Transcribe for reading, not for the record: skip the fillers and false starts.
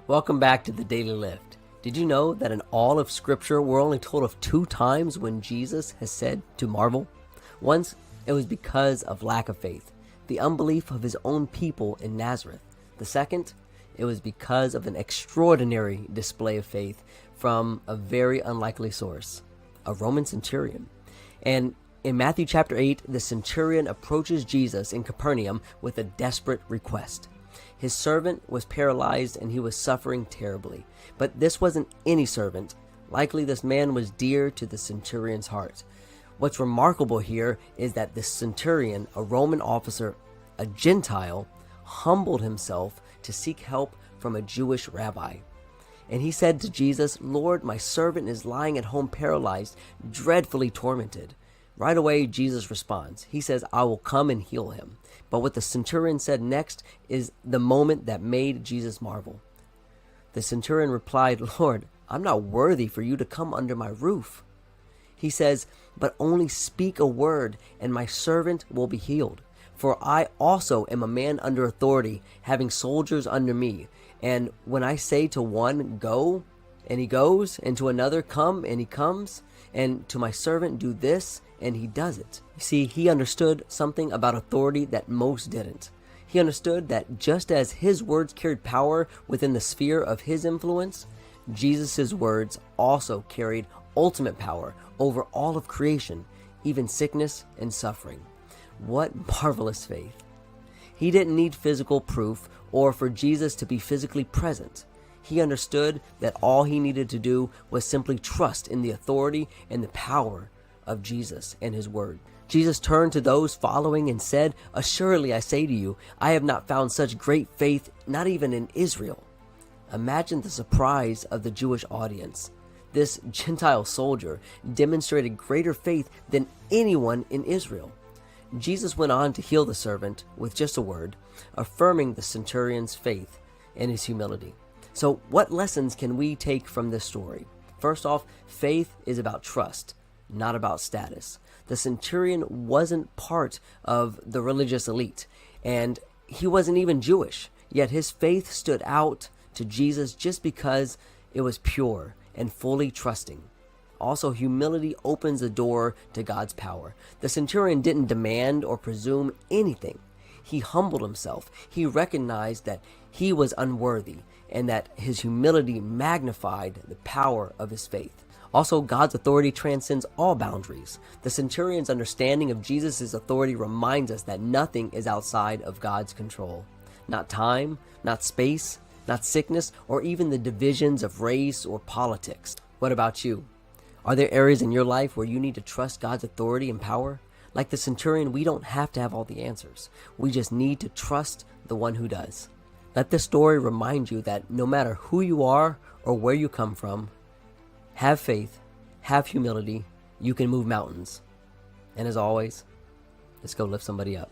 Welcome back to the Daily Lift. Did you know that in all of Scripture, we're only told of 2 times when Jesus has said to marvel? Once, it was because of lack of faith, the unbelief of his own people in Nazareth. The second, it was because of an extraordinary display of faith from a very unlikely source, a Roman centurion. And in Matthew chapter 8, the centurion approaches Jesus in Capernaum with a desperate request. His servant was paralyzed and he was suffering terribly. But this wasn't any servant. Likely this man was dear to the centurion's heart. What's remarkable here is that the centurion, a Roman officer, a Gentile, humbled himself to seek help from a Jewish rabbi. And he said to Jesus, "Lord, my servant is lying at home paralyzed, dreadfully tormented." Right away, Jesus responds. He says, "I will come and heal him." But what the centurion said next is the moment that made Jesus marvel. The centurion replied, "Lord, I'm not worthy for you to come under my roof." He says, "But only speak a word, and my servant will be healed. For I also am a man under authority, having soldiers under me. And when I say to one, 'Go,' and he goes, and to another, 'Come,' and he comes, and to my servant, 'Do this,' and he does it." You see, he understood something about authority that most didn't. He understood that just as his words carried power within the sphere of his influence, Jesus' words also carried ultimate power over all of creation, even sickness and suffering. What marvelous faith. He didn't need physical proof or for Jesus to be physically present. He understood that all he needed to do was simply trust in the authority and the power of Jesus and his word. Jesus turned to those following and said, "Assuredly I say to you, I have not found such great faith, not even in Israel." Imagine the surprise of the Jewish audience. This Gentile soldier demonstrated greater faith than anyone in Israel. Jesus went on to heal the servant with just a word, affirming the centurion's faith and his humility. So what lessons can we take from this story? First off, faith is about trust, not about status. The centurion wasn't part of the religious elite, and he wasn't even Jewish, yet his faith stood out to Jesus just because it was pure and fully trusting. Also, humility opens the door to God's power. The centurion didn't demand or presume anything. He humbled himself. He recognized that he was unworthy and that his humility magnified the power of his faith. Also, God's authority transcends all boundaries. The centurion's understanding of Jesus' authority reminds us that nothing is outside of God's control. Not time, not space, not sickness, or even the divisions of race or politics. What about you? Are there areas in your life where you need to trust God's authority and power? Like the centurion, we don't have to have all the answers. We just need to trust the one who does. Let this story remind you that no matter who you are or where you come from, have faith, have humility, you can move mountains. And as always, let's go lift somebody up.